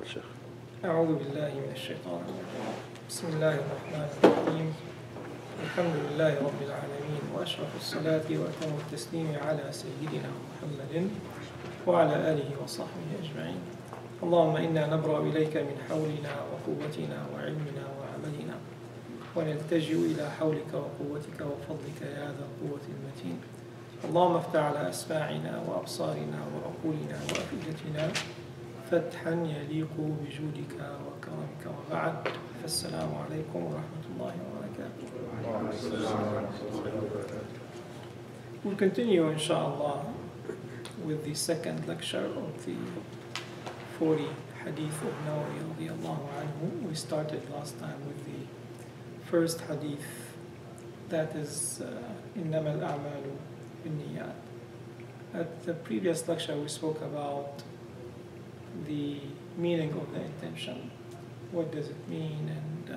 Sheikh. أعوذ بالله من الشيطان الرجيم بسم الله الرحمن الرحيم الحمد لله رب العالمين وأشرف الصلاة وأتم التسليم على سيدنا محمد وعلى آله وصحبه أجمعين اللهم إنا نبرأ إليك من حولنا وقوتنا وعلمنا وعملنا ونلتجئ إلى حولك وقوتك وفضلك يا ذا القوة المتين اللهم افتح على أسماعنا وأبصارنا وعقولنا وأفئدتنا فتحا يليق بجودك وكرمك وبعد فالسلام عليكم ورحمة الله وبركاته. We'll continue inshallah with the second lecture of the 40 Hadith of Nawawi radiallahu anhu. We started last time with the first Hadith, that is إنما الأعمال بالنيات. At the previous lecture we spoke about the meaning of the intention. What does it mean? And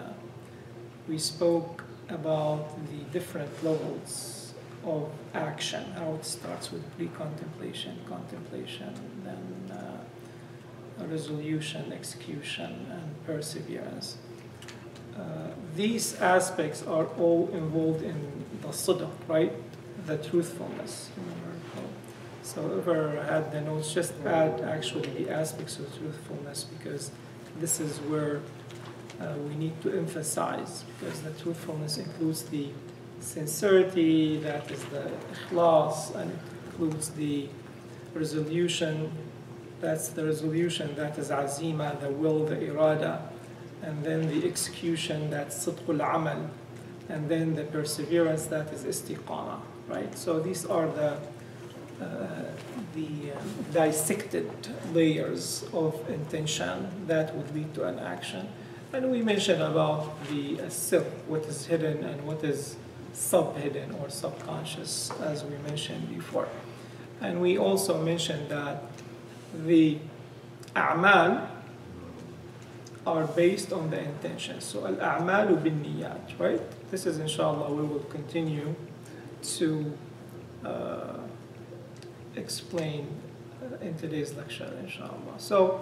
we spoke about the different levels of action, how it starts with pre-contemplation, contemplation, then resolution, execution, and perseverance. These aspects are all involved in the sidq, right? The truthfulness. So whoever had the notes, just add actually the aspects of truthfulness, because this is where we need to emphasize, because the truthfulness includes the sincerity, that is the ikhlas, and it includes the resolution, that's the resolution, that is azima, the will, the irada, and then the execution, that's sidqul amal, and then the perseverance, that is istiqama, right? So these are the dissected layers of intention that would lead to an action. And we mentioned about the sir, what is hidden and what is sub-hidden or subconscious, as we mentioned before. And we also mentioned that the a'mal are based on the intention. So al-a'malu bin-niyat, right? This is, inshallah, we will continue to explain in today's lecture, inshallah. So,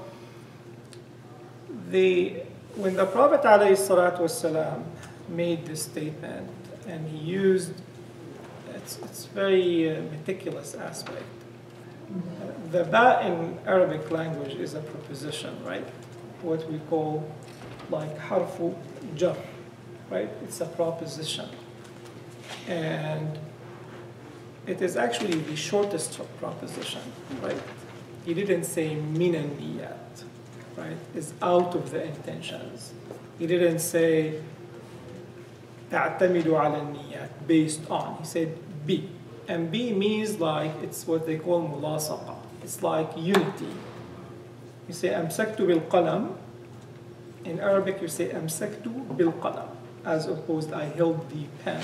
when the Prophet ﷺ made this statement, and he used, it's very meticulous aspect. The ba in Arabic language is a preposition, right? What we call like harfu jar, right? It's a proposition. And it is actually the shortest proposition, right? He didn't say minan niyat, right? It's out of the intentions. He didn't say ta'tamidu ala niyat, based on. He said bi. And bi means like, it's what they call mulasaqa. It's like unity. You say amsaktu bil qalam. In Arabic you say amsaktu bil qalam, as opposed I held the pen.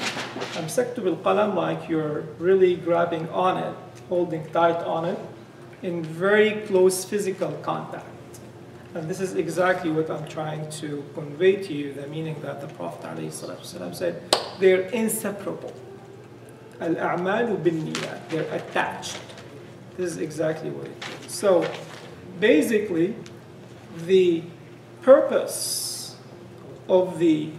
Amsaktu bil qalam, like you're really grabbing on it, holding tight on it, in very close physical contact. And this is exactly what I'm trying to convey to you, the meaning that the Prophet ﷺ said, they're inseparable. Al-a'malu bin-niyat, they're attached. This is exactly what it is. So, basically, the purpose of the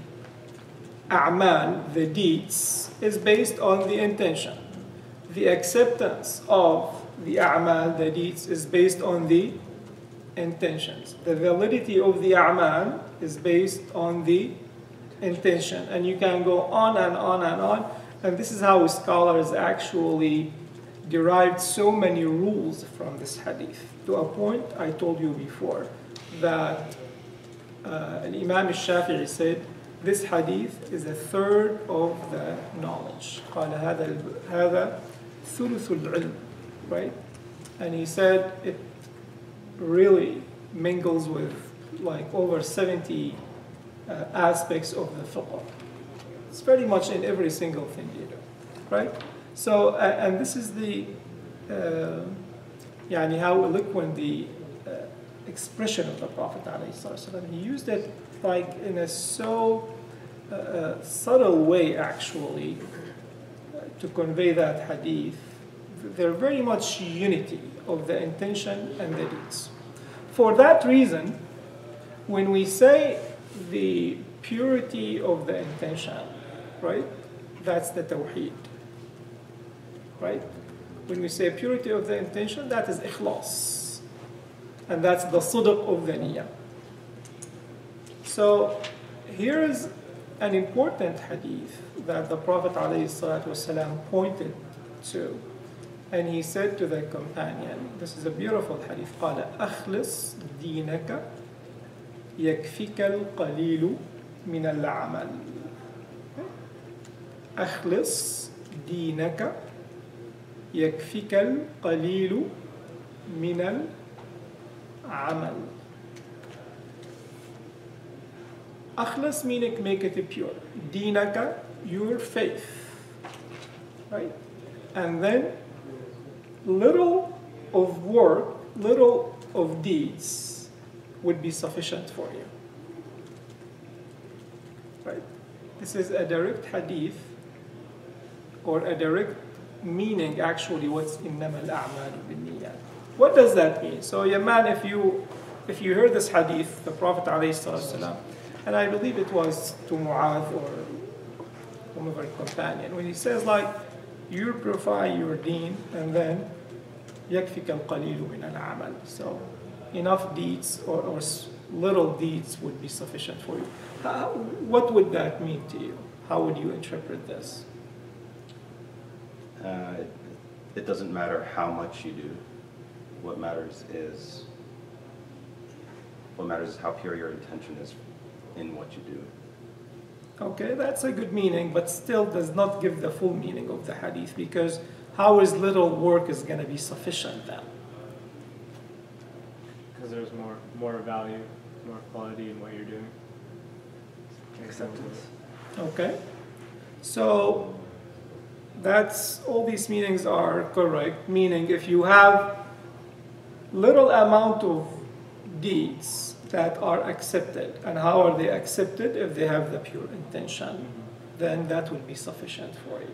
a'mal, the deeds, is based on the intention. The acceptance of the a'mal, the deeds, is based on the intentions. The validity of the a'mal is based on the intention. And you can go on and on and on. And this is how scholars actually derived so many rules from this hadith. To a point I told you before that Imam al-Shafi'i said, this hadith is a third of the knowledge. قال هذا ثلث العلم, right? And he said it really mingles with like over 70 aspects of the fiqh. It's very much in every single thing you do, right? So, and this is the, يعني how eloquent the expression of the Prophet ﷺ. He used it like in a so subtle way, actually, to convey that hadith. They're very much unity of the intention and the deeds. For that reason, when we say the purity of the intention, right? That's the tawheed, right? When we say purity of the intention, that is ikhlas. And that's the sidq of the niyyah. So here is an important hadith that the Prophet ﷺ pointed to. And he said to the companion, this is a beautiful hadith, قال أخلص دينك يكفيك القليل من العمل. أخلص دينك يكفيك القليل من العمل. أخلص meaning make it pure. دينك, your faith. Right? And then little of work, little of deeds would be sufficient for you. Right? This is a direct hadith, or a direct meaning actually what's إنما الأعمال بالنيات. What does that mean? So yeah, man, if you heard this hadith, the Prophet ﷺ, and I believe it was to Mu'adh or whomever companion, when he says like, you purify your deen and then يكفيك القليل من العمل. So enough deeds or little deeds would be sufficient for you. What would that mean to you? How would you interpret this? It doesn't matter how much you do. What matters is how pure your intention is in what you do. Okay, that's a good meaning, but still does not give the full meaning of the hadith, because how is little work is going to be sufficient then? Because there's more value, more quality in what you're doing. Acceptance. Okay, so that's all these meanings are correct, meaning if you have little amount of deeds that are accepted, and how are they accepted? If they have the pure intention, then that would be sufficient for you,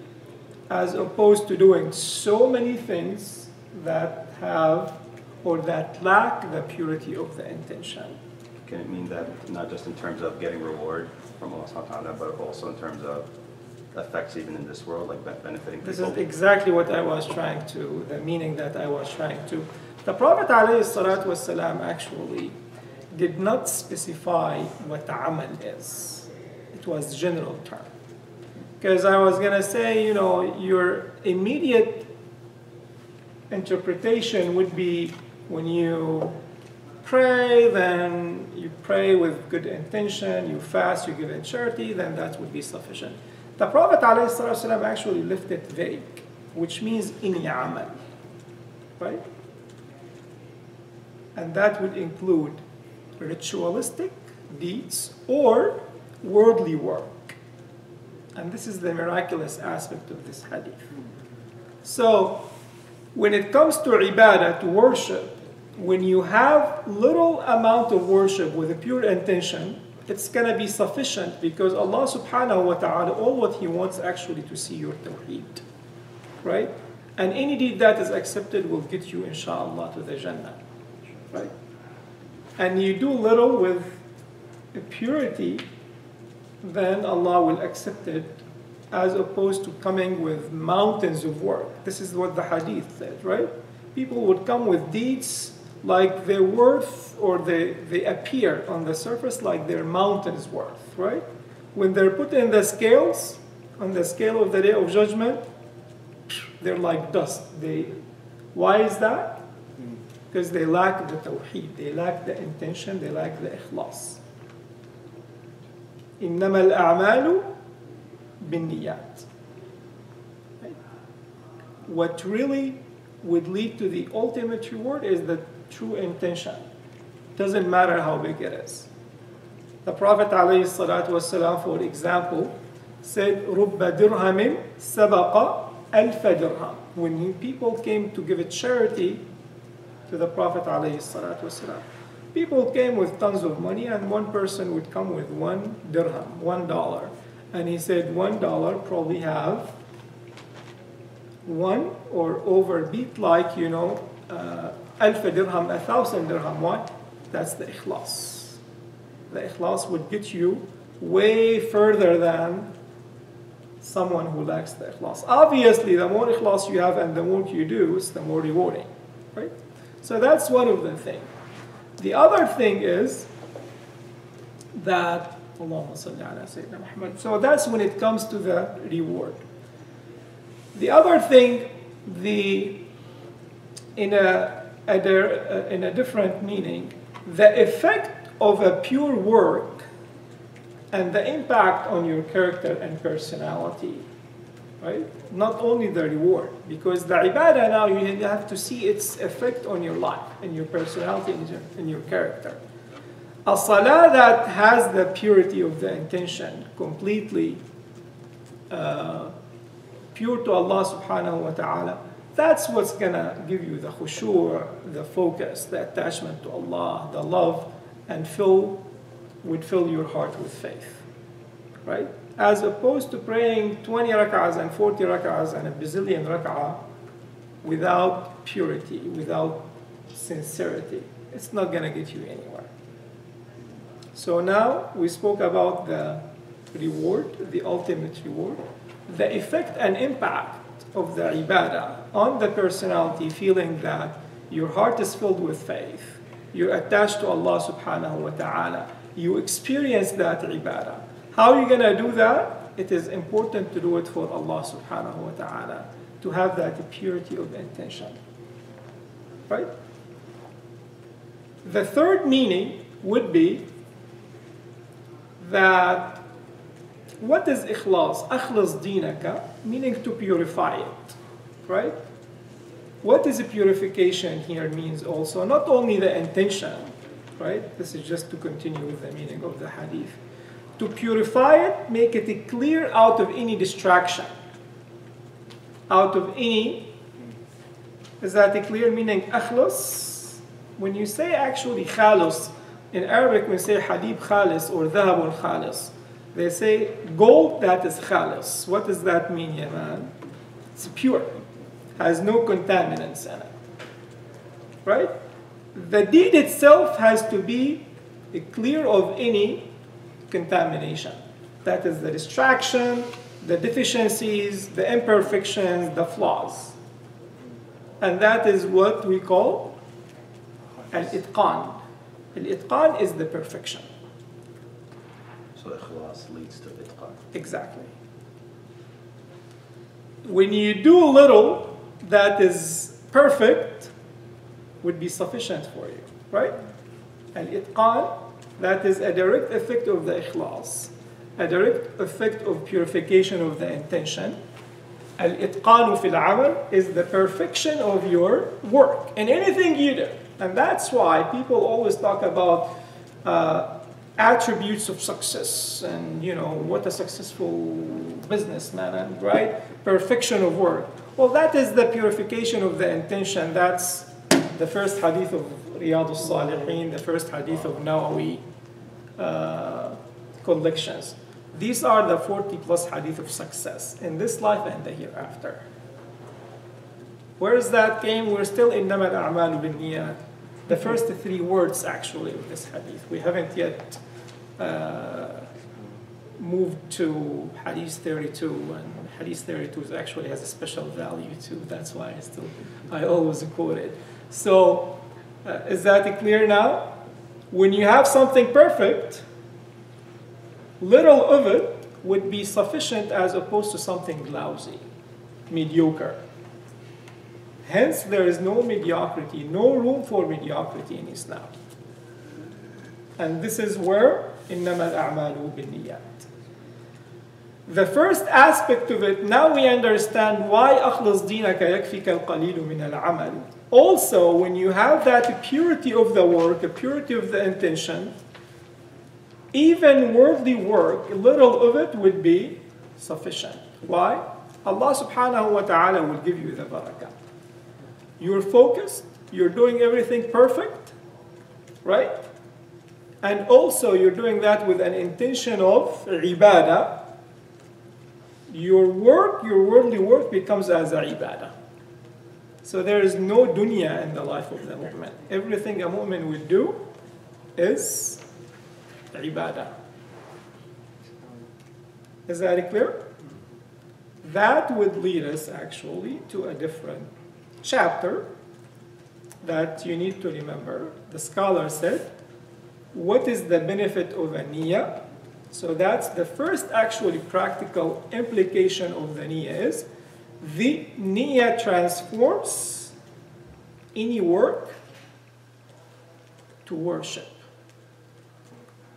as opposed to doing so many things that have or that lack the purity of the intention. Can it mean that not just in terms of getting reward from Allah subhanahu wa ta'ala, but also in terms of effects even in this world, like benefiting people? This is exactly what I was trying to, the meaning that I was trying to. The Prophet ﷺ actually did not specify what amal is. It was general term. Because I was going to say, your immediate interpretation would be when you pray, then you pray with good intention, you fast, you give in charity, then that would be sufficient. The Prophet ﷺ actually left it vague, which means any amal, right? And that would include ritualistic deeds or worldly work. And this is the miraculous aspect of this hadith. So, when it comes to ibadah, to worship, when you have little amount of worship with a pure intention, it's going to be sufficient, because Allah subhanahu wa ta'ala, all what He wants actually to see your tawheed. Right? And any deed that is accepted will get you, inshallah, to the Jannah. Right? And you do little with purity, then Allah will accept it, as opposed to coming with mountains of work. This is what the hadith said, right? People would come with deeds like they're worth, or they appear on the surface like they're mountains worth, right? When they're put in the scales, on the scale of the Day of Judgment, they're like dust. Why is that? Because they lack the tawheed, they lack the intention, they lack the ikhlas. إنما الأعمال بالنيات. What really would lead to the ultimate reward is the true intention. Doesn't matter how big it is. The Prophet ﷺ, for example, said, رُبَّ دِرْهَمٍ سَبَقَ أَلْفَ دِرْهَمٍ. When people came to give a charity to the Prophet ﷺ, people came with tons of money, and one person would come with one dirham, $1. And he said $1 probably have one or over beat like, ألف dirham, 1,000 dirham. Why? That's the ikhlas. The ikhlas would get you way further than someone who lacks the ikhlas. Obviously, the more ikhlas you have and the more you do, it's the more rewarding, right? So that's one of the things. The other thing is that, Allahumma salli ala Sayyidina Muhammad. So that's when it comes to the reward. The other thing, in a different meaning, the effect of a pure work and the impact on your character and personality, right? Not only the reward, because the ibadah now you have to see its effect on your life and your personality and your character. A salah that has the purity of the intention, completely pure to Allah subhanahu wa ta'ala, that's what's gonna give you the khushu', the focus, the attachment to Allah, the love, and would fill your heart with faith, right? As opposed to praying 20 rak'ahs and 40 rak'ahs and a bazillion rak'ah without purity, without sincerity. It's not gonna get you anywhere. So now we spoke about the reward, the ultimate reward, the effect and impact of the ibadah on the personality, feeling that your heart is filled with faith, you're attached to Allah subhanahu wa ta'ala, you experience that ibadah. How are you going to do that? It is important to do it for Allah subhanahu wa ta'ala, to have that purity of intention, right? The third meaning would be that what is ikhlas? Akhlas dinaka, meaning to purify it, right? What is purification here means also, not only the intention, right? This is just to continue with the meaning of the hadith. To purify it, make it clear out of any distraction, out of any, is that a clear meaning? Akhlas, when you say actually khalis, in Arabic when you say hadib khalis or dhahabun khalis, they say gold that is khalis. What does that mean, ya man? It's pure, has no contaminants in it, right? The deed itself has to be clear of any contamination. That is the distraction, the deficiencies, the imperfections, the flaws. And that is what we call al-itqan. Al-itqan is the perfection. So ikhlas leads to itqan. Exactly. When you do a little that is perfect, would be sufficient for you, right? Al-itqan, that is a direct effect of the ikhlas, a direct effect of purification of the intention. Al-itqanu fil amal is the perfection of your work in anything you do. And that's why people always talk about attributes of success and, you know, what a successful businessman, and right? Perfection of work. Well, that is the purification of the intention. That's the first hadith of Riyadh al-Salihin, the first hadith of Nawawi collections. These are the 40 plus hadith of success in this life and the hereafter. Where is that came? We're still in إِنَّمَا الْأَعْمَالُ بِالنِّيَّاتِ. The first three words actually of this hadith. We haven't yet moved to hadith 32, and hadith 32 actually has a special value too. That's why I always quote it. So, is that clear now? When you have something perfect, little of it would be sufficient as opposed to something lousy, mediocre. Hence, there is no mediocrity, no room for mediocrity in Islam. And this is where إِنَّمَا الْأَعْمَالُ بِالنِّيَّاتِ. The first aspect of it, now we understand why أَخْلَصْ دِينَكَ يَكْفِكَ الْقَلِيلُ مِنَ الْعَمَلِ. Also, when you have that purity of the work, the purity of the intention, even worldly work, little of it would be sufficient. Why? Allah subhanahu wa ta'ala will give you the barakah. You're focused, you're doing everything perfect, right? And also you're doing that with an intention of ibadah. Your work, your worldly work becomes as a ibadah. So there is no dunya in the life of the mu'min. Everything a mu'min will do is ibadah. Is that clear? That would lead us actually to a different chapter that you need to remember. The scholar said, what is the benefit of a niyyah? So that's the first actually practical implication of the niyyah is the niyyah transforms any work to worship.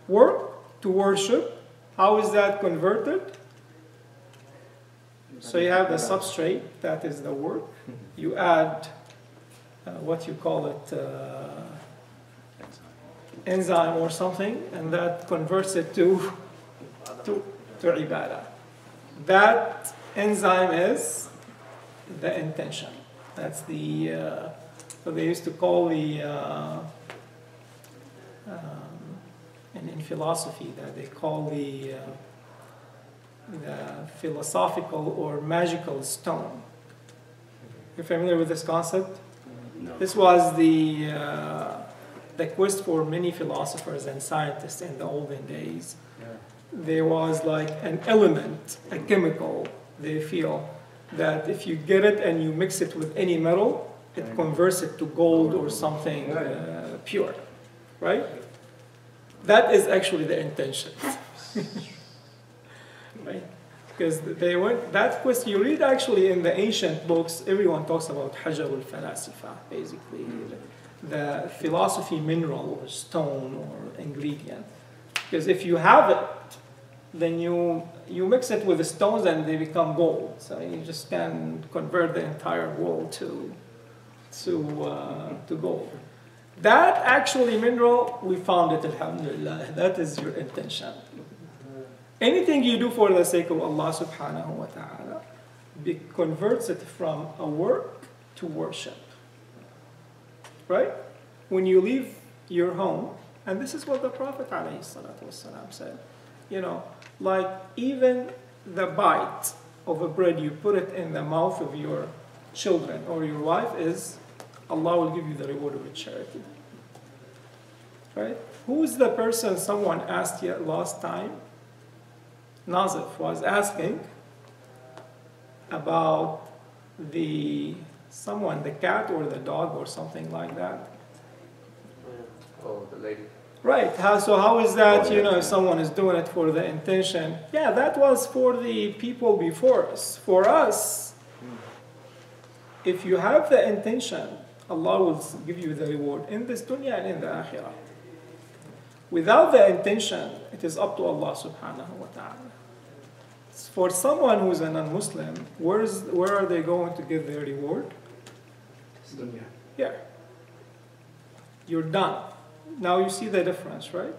Work to worship, how is that converted? So you have the substrate, that is the work. You add what you call it, enzyme or something, and that converts it to ibadah. That enzyme is the intention. That's the, what they used to call the, in philosophy, that they call the philosophical or magical stone. You're familiar with this concept? No. This was the quest for many philosophers and scientists in the olden days. Yeah. There was like an element, a chemical, they feel, that if you get it and you mix it with any metal, it converts it to gold or something pure, right? That is actually the intention. Right? Because they went, that quest, you read actually in the ancient books, everyone talks about Hajar al-Falasifa, basically, the philosophy mineral or stone or ingredient. Because if you have it, then you mix it with the stones and they become gold. So you just can convert the entire world to gold. That actually mineral, we found it, alhamdulillah. That is your intention. Anything you do for the sake of Allah subhanahu wa ta'ala converts it from a work to worship. Right? When you leave your home, and this is what the Prophet alayhi salatu wasalam said, you know, like even the bite of a bread you put it in the mouth of your children or your wife is, Allah will give you the reward of a charity. Right? Who is the person someone asked yet last time? Nazif was asking about the cat or the dog or something like that. Oh, the lady. Right. How is that, you know, if someone is doing it for the intention? Yeah, that was for the people before us. For us, if you have the intention, Allah will give you the reward in this dunya and in the akhirah. Without the intention, it is up to Allah subhanahu wa ta'ala. For someone who is a non-Muslim, where are they going to get their reward? Here. You're done. Now you see the difference, right?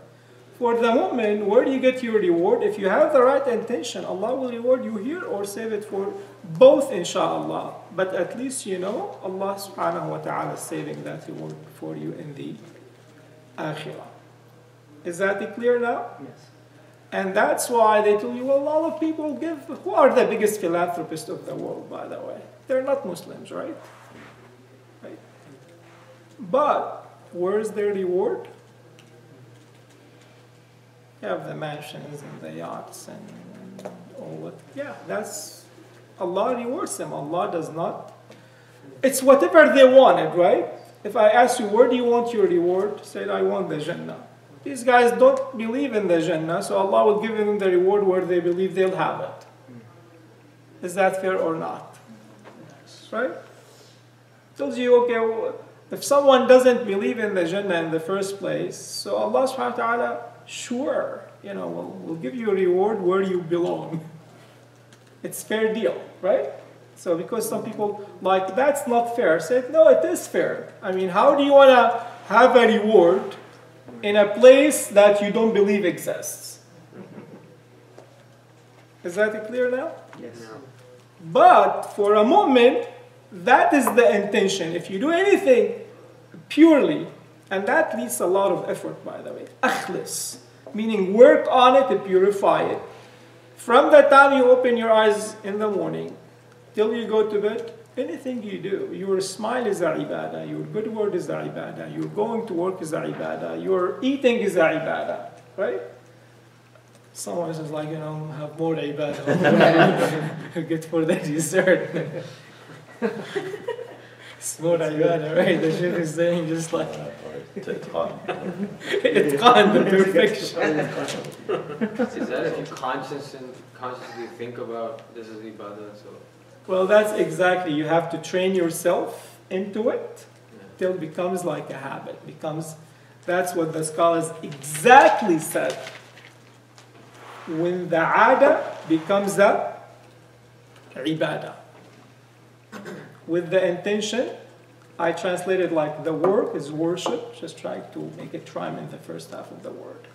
For the mu'min, where do you get your reward? If you have the right intention, Allah will reward you here or save it for both, inshallah. But at least you know Allah subhanahu wa ta'ala is saving that reward for you in the akhirah. Is that clear now? Yes. And that's why they tell you, well, a lot of people give. Who are the biggest philanthropists of the world, by the way? They're not Muslims, right? Right. But where's their reward? You have the mansions and the yachts and all that. Yeah, that's Allah rewards them. Allah does not. It's whatever they wanted, right? If I ask you, where do you want your reward? Say, I want the Jannah. These guys don't believe in the Jannah, so Allah will give them the reward where they believe they'll have it. Is that fair or not? Right? Tells you, okay, if someone doesn't believe in the Jannah in the first place, so Allah subhanahu wa ta'ala, sure, you know, will give you a reward where you belong. It's fair deal, right? So because some people like, that's not fair, say, no, it is fair. I mean, how do you want to have a reward in a place that you don't believe exists? Is that clear now? Yes. But for a mu'min, that is the intention. If you do anything purely, and that needs a lot of effort, by the way, akhlis, meaning work on it to purify it. From the time you open your eyes in the morning till you go to bed, anything you do, your smile is a ibadah, your good word is a ibadah, your going to work is a ibadah, your eating is a ibadah. right? Someone is like, have more ibadah. Get for the dessert. It's more ibadah, right? The Sheikh is saying just like, it's gone, the perfection. Is that if you consciously think about this is ibadah, so... Well, that's exactly, you have to train yourself into it till it becomes like a habit. That's what the scholars exactly said. When the ada becomes a ibadah. With the intention, I translated like the work is worship, just try to make it rhyme in the first half of the word.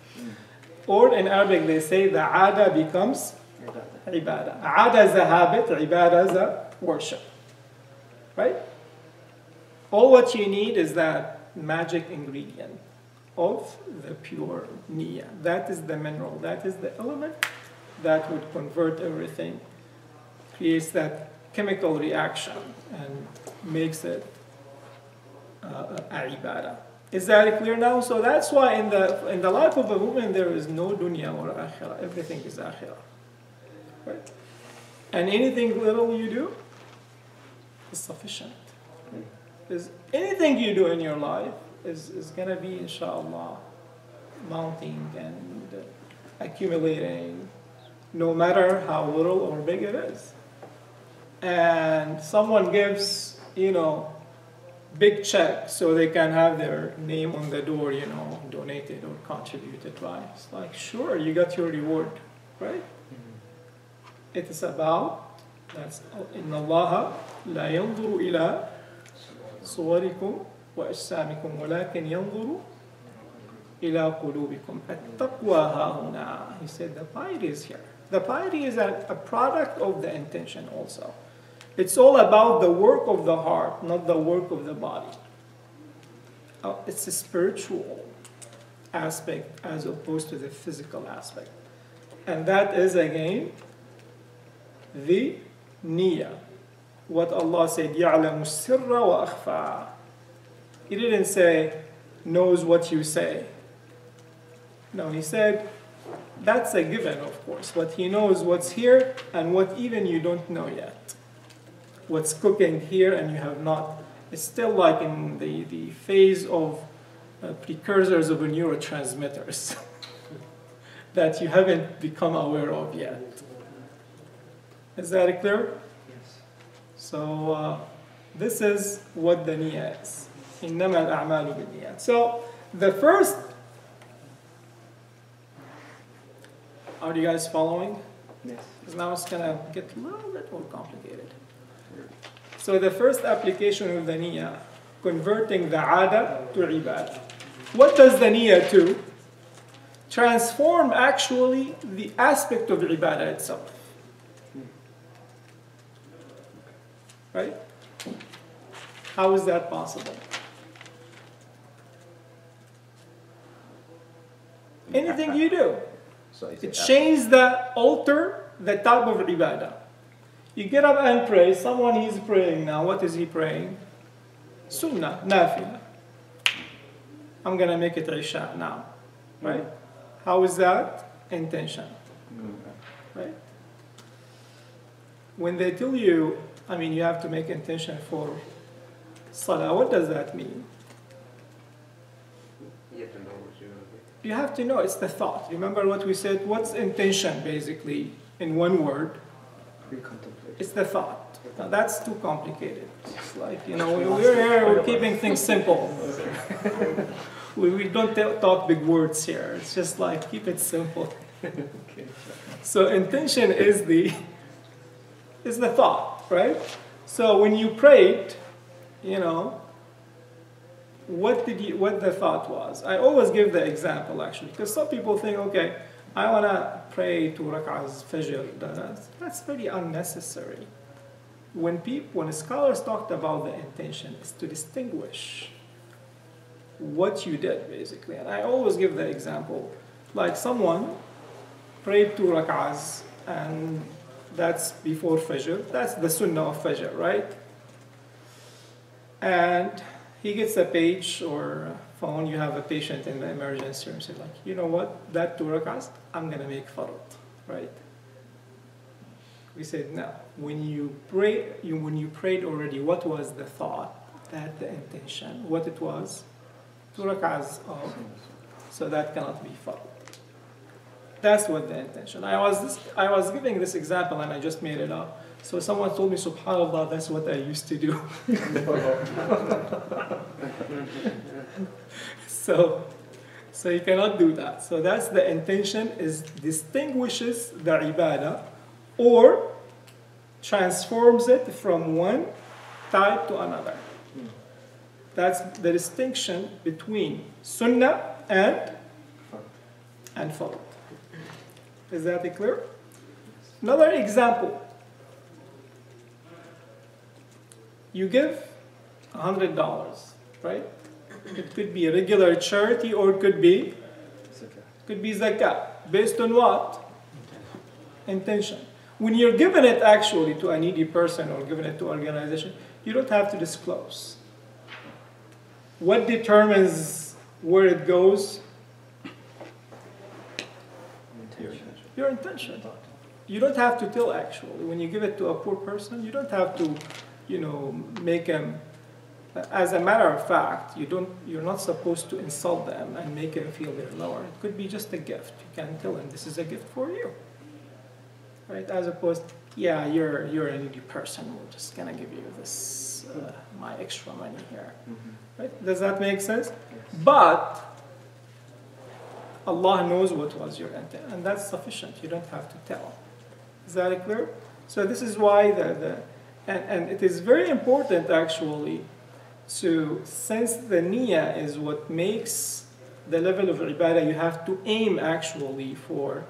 Or in Arabic they say the ada becomes ibadah. Ada is a habit, ibadah is a worship. Right? All what you need is that magic ingredient of the pure niyyah. That is the mineral, that is the element that would convert everything, creates that chemical reaction and makes it a ibadah. Is that clear now? So that's why in the life of a woman there is no dunya or akhirah. Everything is akhirah. Right? And anything little you do is sufficient. Is anything you do in your life is going to be, inshallah, mounting and accumulating, no matter how little or big it is. And someone gives, big check so they can have their name on the door, donated or contributed, right? It's like, sure, you got your reward, right? It is about, that's, إِنَّ اللَّهَ لَا يَنْظُرُ إِلَىٰ صُوَرِكُمْ وَأَجْسَامِكُمْ وَلَكِنْ يَنْظُرُ إِلَىٰ قُلُوبِكُمْ التَّقْوَى هَا هُنَا. He said the piety is here. The piety is a product of the intention also. It's all about the work of the heart, not the work of the body. It's a spiritual aspect as opposed to the physical aspect. And that is, again, the niyyah. What Allah said, يَعْلَمُ السِّرَّ وَأَخْفَى. He didn't say, knows what you say. No, he said, that's a given, of course, but he knows what's here and what even you don't know yet. What's cooking here and you have not. It's still like in the phase of precursors of neurotransmitters that you haven't become aware of yet. Is that clear? Yes. So this is what the niyyah is. إِنَّمَا الْأَعْمَالُ بِالنِّيَّةِ. So the first, are you guys following? Yes. Because now it's going to get a little bit more complicated. So the first application of the niyyah, converting the ada to ibadah. What does the niyyah do? Transform actually the aspect of ibadah itself. Right? How is that possible? Anything you do. It changes alter the type of ibadah. You get up and pray. Someone is praying now. What is he praying? Sunnah, nafila. I'm going to make it Isha now. Right? How is that? Intention. Right? When they tell you, you have to make intention for Salah, what does that mean? You have to know what you're going to do. You have to know, it's the thought. Remember what we said? What's intention, basically, in one word? It's the thought. Now, that's too complicated. It's like, we're here, we're keeping things simple. we don't talk big words here. It's just like, keep it simple. So intention is the thought, right? So when you prayed, what the thought was. I always give the example, actually, because some people think, okay, I want to pray 2 rak'ahs fajr. That's very unnecessary. When scholars talked about the intention, it's to distinguish what you did, basically. And I always give the example, like someone prayed 2 rak'ahs, and that's before fajr. That's the sunnah of fajr, right? And he gets a page or a phone, you have a patient in the emergency room, say like, you know what, that 2 rak'ahs, I'm gonna make fard, right? We said, no, when you prayed already, what was the thought, that the intention, what it was? 2 rak'ahs of, so that cannot be fard. That's what the intention. I was giving this example and I just made it up. So someone told me, subhanAllah, that's what I used to do. So you cannot do that. So that's the intention, is distinguishes the ibadah or transforms it from one type to another. That's the distinction between sunnah and fard. Is that clear? Another example. You give $100, right? It could be a regular charity or it could be zakah. Based on what? Intention. When you're giving it actually to a needy person or giving it to an organization, you don't have to disclose. What determines where it goes? Your intention. You don't have to tell actually. When you give it to a poor person, you don't have to, make them. As a matter of fact, you're not supposed to insult them and make them feel they're lower. It could be just a gift. You can tell them this is a gift for you, right? As opposed, yeah, you're a needy person. We're just gonna give you this my extra money here, right? Does that make sense? Yes. But Allah knows what was your intent, and that's sufficient. You don't have to tell. Is that clear? So this is why and it is very important actually. So since the niyyah is what makes the level of ibadah, you have to aim actually for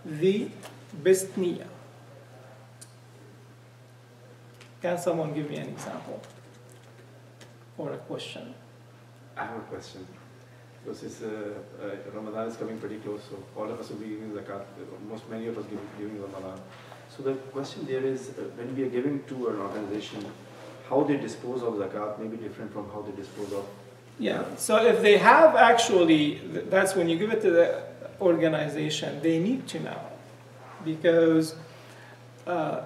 the best niyyah. Can someone give me an example or a question? I have a question. Because Ramadan is coming pretty close, so all of us will be giving zakat. Many of us giving Ramadan. So the question there is, when we are giving to an organization, how they dispose of zakat may be different from how they dispose of. Yeah, so if they have actually, that's when you give it to the organization, they need to know. Because the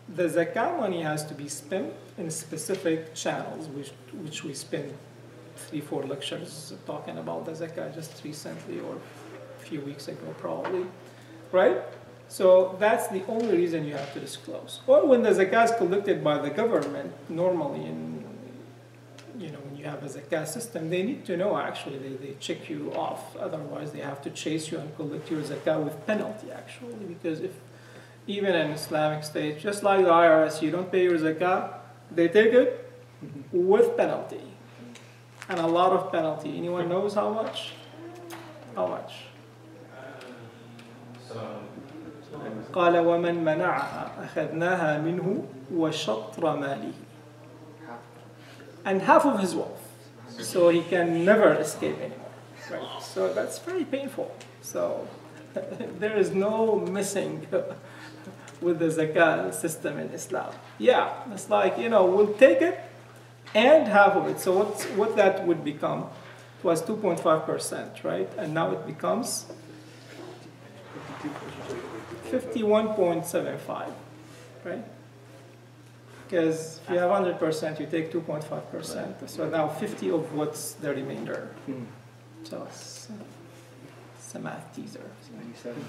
zakat money has to be spent in specific channels, which we spend 3-4 lectures talking about the zakat just recently or a few weeks ago probably, right? So that's the only reason you have to disclose. Or when the zakat is collected by the government, normally when you have a zakat system, they need to know actually, they check you off. Otherwise they have to chase you and collect your zakat with penalty actually. Because if even in Islamic state, just like the IRS, you don't pay your zakat, they take it with penalty. And a lot of penalty. Anyone knows how much? How much? قال ومن منعها أخذناها منه وشطر ماله. And half of his wealth. So he can never escape anymore. Right? So that's very painful. So there is no missing with the zakat system in Islam. Yeah, it's like, we'll take it and half of it. So what that would become? It was 2.5%, right? And now it becomes 51.75, right? Because if you have 100%, you take 2.5%. So now 50 of what's the remainder. So it's a math teaser. 97.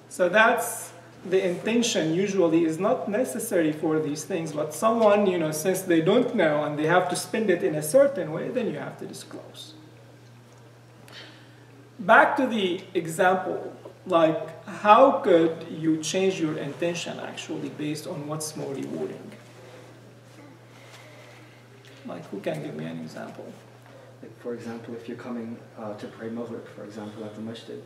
So that's the intention. Usually is not necessary for these things, but someone, since they don't know and they have to spend it in a certain way, then you have to disclose. Back to the example, like how could you change your intention actually based on what's more rewarding? Like who can give me an example? Like for example, if you're coming to pray Maghrib, for example, at the masjid,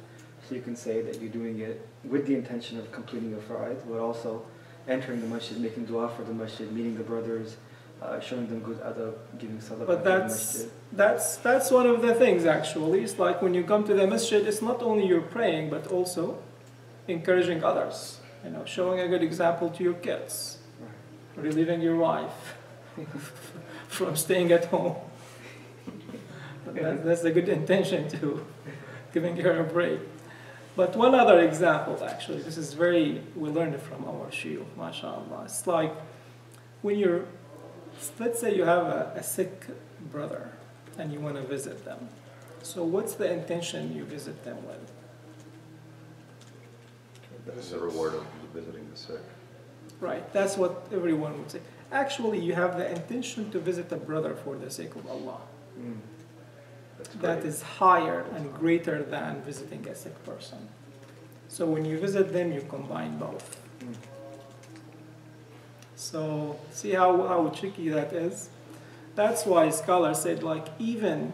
so you can say that you're doing it with the intention of completing your fard, but also entering the masjid, making dua for the masjid, meeting the brothers, showing them good adab, giving salah. But that's one of the things actually. It's like when you come to the masjid, it's not only you're praying, but also encouraging others. You know, showing a good example to your kids, relieving your wife from staying at home. That's a good intention too, giving her a break. But one other example, actually, this is we learned it from our shiur, mashallah. It's like when let's say you have a sick brother and you want to visit them. So what's the intention you visit them with? This is a reward of visiting the sick. Right, that's what everyone would say. Actually, you have the intention to visit a brother for the sake of Allah. That is higher and greater than visiting a sick person. So when you visit them, you combine both. So see how tricky that is? That's why scholars said, like, even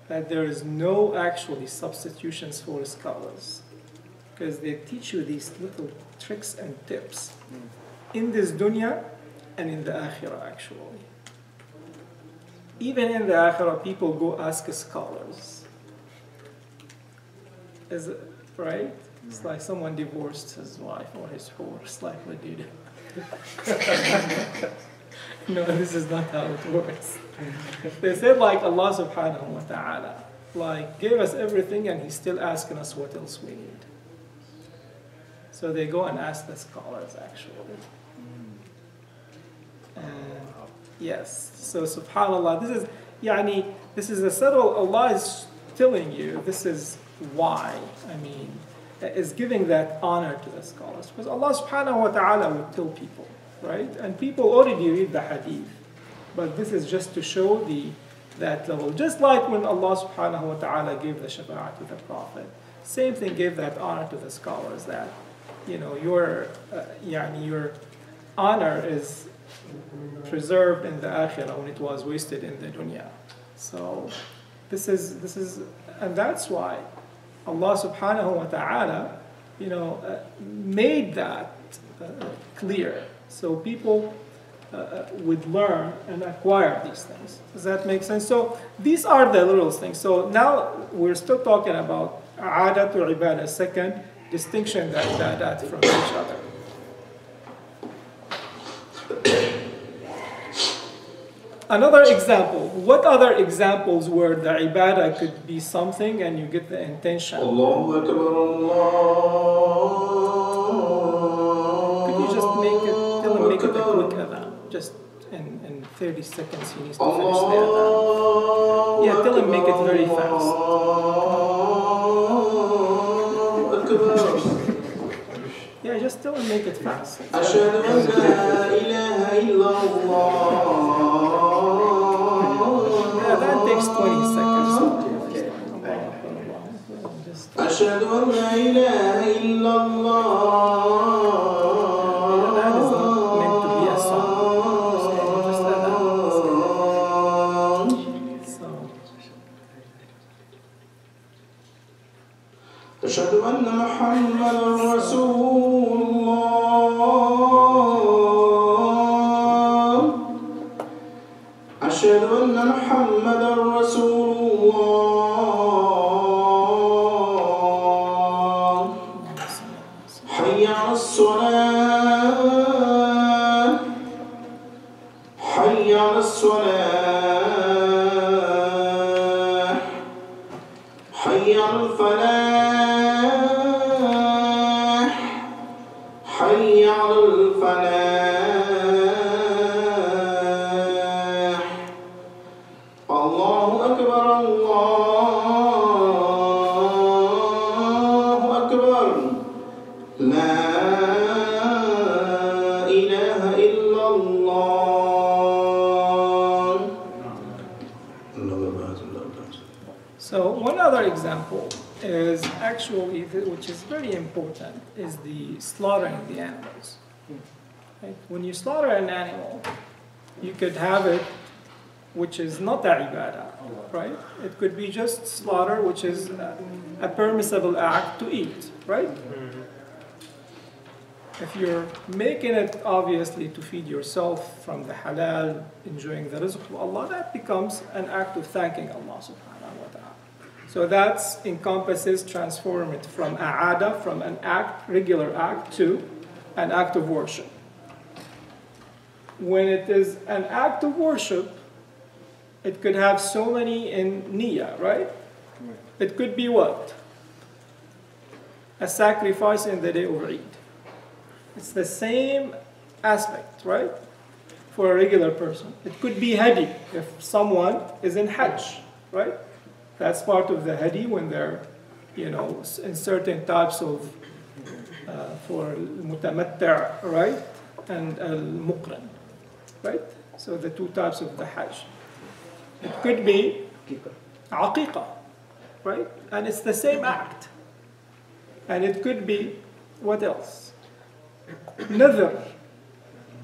that there is no actually substitutions for scholars, because they teach you these little tricks and tips in this dunya and in the akhirah, actually. Even in the akhirah, people go ask scholars. Is it right? It's like someone divorced his wife or his horse, like what do you do? No, this is not how it works. They said, like, Allah subhanahu wa ta'ala, like, gave us everything and He's still asking us what else we need. So they go and ask the scholars, actually. And yes, so subhanAllah, this is a subtle, Allah is telling you, this is why, is giving that honor to the scholars. Because Allah subhanahu wa ta'ala would tell people, right? And people already read the hadith. But this is just to show that level. Just like when Allah subhanahu wa ta'ala gave the shafa'ah to the Prophet, same thing gave that honor to the scholars, that, you know, your honor is preserved in the akhirah when it was wasted in the dunya. So this is, and that's why Allah subhanahu wa ta'ala, made that clear, so people would learn and acquire these things. Does that make sense? So these are the little things. So now we're still talking about aada to ibadah, second distinction that from each other. Another example. What other examples where the ibadah could be something and you get the intention? Allahu Akbar, Allah. Could you just tell him make it a quick adhan? Just in 30 seconds he needs to finish the adhan. Yeah, tell him make it very fast. Yeah, just tell him make it fast. Ashhadu an la ilaha illallah. That takes 20 seconds. Ashhadu an la ilaha illallah. That is not meant to be a song. Just that. Ashhadu anna Muhammadan Rasulullah. Ashhadu anna Muhammadan Rasulullah. Hayya ala as-salah. Hayya ala as-salah. Hayya ala al-falah. Hayya ala al-falah. Allahu Akbar, Allahu Akbar. La ilaha illallah. So one other example is actually, which is very important, is the slaughtering the animals. Right? When you slaughter an animal, you could have it, which is not a ibadah, right? It could be just slaughter, which is a permissible act to eat, right? If you're making it obviously to feed yourself from the halal, enjoying the rizq of Allah, that becomes an act of thanking Allah subhanahu wa ta'ala. So that encompasses, transform it from a'ada, from an act, regular act, to an act of worship. When it is an act of worship, it could have so many in niyyah, right? It could be what? A sacrifice in the day of Eid. It's the same aspect, right? For a regular person. It could be hadi if someone is in hajj, right? That's part of the hadi when they're, in certain types of, for mutamatta', right? And al-muqran, right? So the two types of the hajj. It could be aqiqah, right? And it's the same act. And it could be, what else? Nadhr.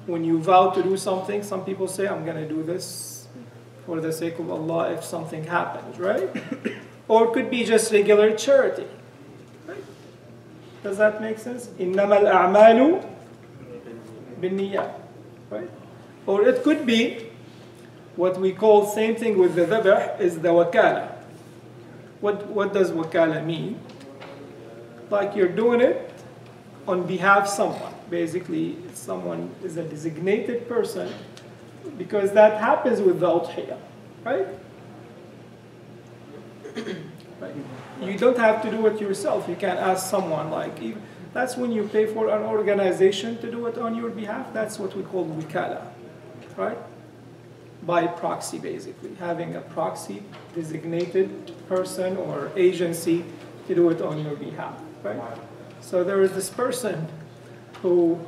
When you vow to do something, some people say, I'm going to do this for the sake of Allah if something happens, right? Or it could be just regular charity. Right? Does that make sense? إِنَّمَا الْأَعْمَالُ بِالنِّيَّةِ. Right? Or it could be, what we call, same thing with the dhabh, is the wakala. What does wakala mean? Like you're doing it on behalf of someone. Basically, someone is a designated person, because that happens with the udhiyah, right? Right? You don't have to do it yourself. You can ask someone, that's when you pay for an organization to do it on your behalf. That's what we call wikala, right? By proxy, basically. Having a proxy designated person or agency to do it on your behalf, right? So there is this person who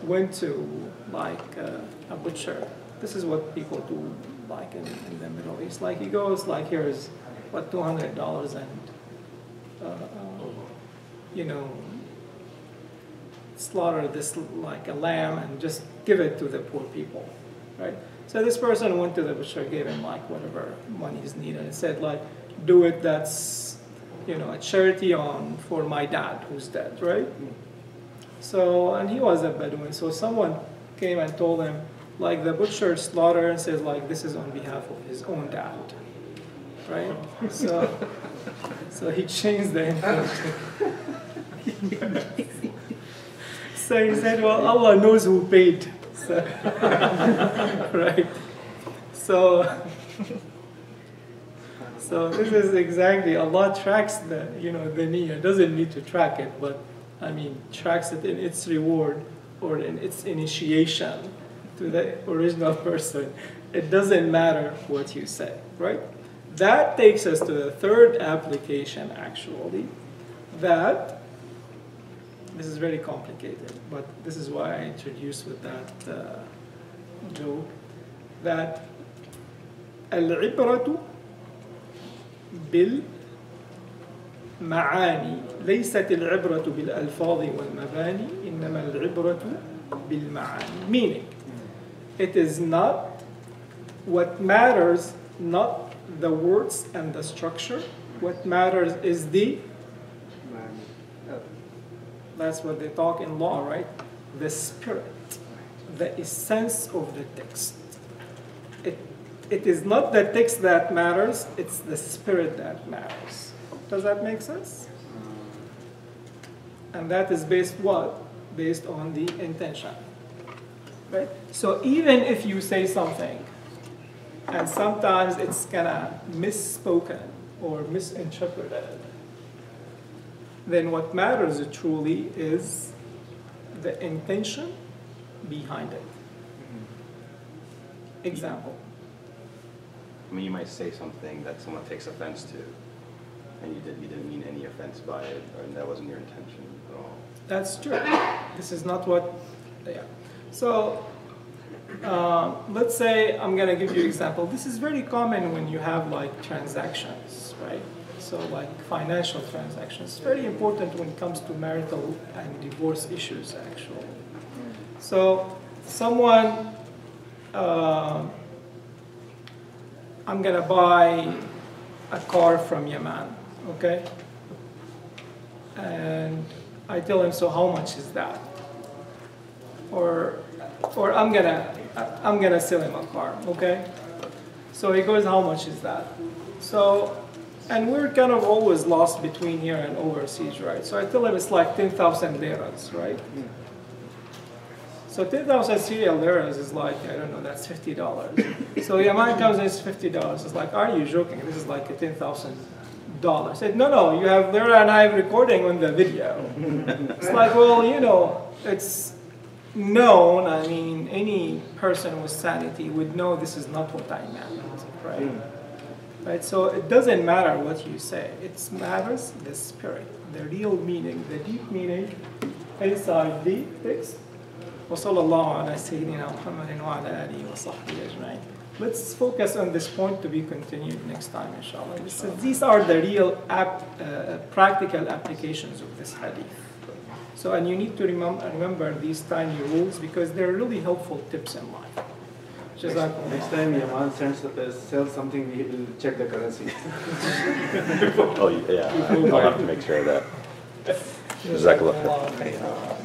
went to a butcher. This is what people do in the Middle East. He goes here's what, $200 and slaughter this a lamb and just give it to the poor people, right? So this person went to the butcher, gave him whatever money is needed, and said do it, that's a charity for my dad who's dead, right? So, and he was a Bedouin, so someone came and told him, the butcher slaughtered and says, this is on behalf of his own dad, right? So he changed the information. So he said, well, Allah knows who paid. So, right? So this is exactly, Allah tracks the niyyah. Doesn't need to track it, but tracks it in its reward or in its initiation to the original person. It doesn't matter what you say, right? That takes us to the third application, actually, that, this is very complicated, but this is why I introduced with that joke, that al-ibratu بالمعاني ليست العبرة بالألفاظ والمباني إنما العبرة بالمعاني. Meaning, it is not what matters, not the words and the structure. What matters is that's what they talk in law, right? The spirit, the essence of the text. It is not the text that matters, it's the spirit that matters. Does that make sense? And that is based what? Based on the intention. Right? So even if you say something, and sometimes it's kind of misspoken or misinterpreted, then what matters truly is the intention behind it. Example. You might say something that someone takes offense to, and you didn't mean any offense by it, and that wasn't your intention at all. That's true. This is not what, yeah. So, let's say, I'm gonna give you an example. This is very common when you have transactions, right? So financial transactions. It's very important when it comes to marital and divorce issues, actually. So, someone, I'm gonna buy a car from Yemen, okay? And I tell him, so how much is that? Or I'm gonna sell him a car, okay? So he goes, how much is that? So And we're kind of always lost between here and overseas, right? So I tell him it's like 10,000 liras, right? So 10,000 Syrian liras is like, I don't know, that's $50. So Yaman comes in, it's $50. It's like, are you joking? This is like a $10,000. I said, no, you have Lira and I recording on the video. It's like, well, you know, it's known. I mean, any person with sanity would know this is not what I meant, right? Right, so it doesn't matter what you say. It matters the spirit, the real meaning, the deep meaning inside the text. وصلى الله على سيدنا محمد وعلى آله وصحبه أجمعين. Let's focus on this point to be continued next time, inshallah. These are the real practical applications of this hadith. So, and you need to remember these tiny rules because they're really helpful tips in life. Next time Yaman sells something, we will check the currency. Oh, yeah. I'll have to make sure of that. Jazakallah.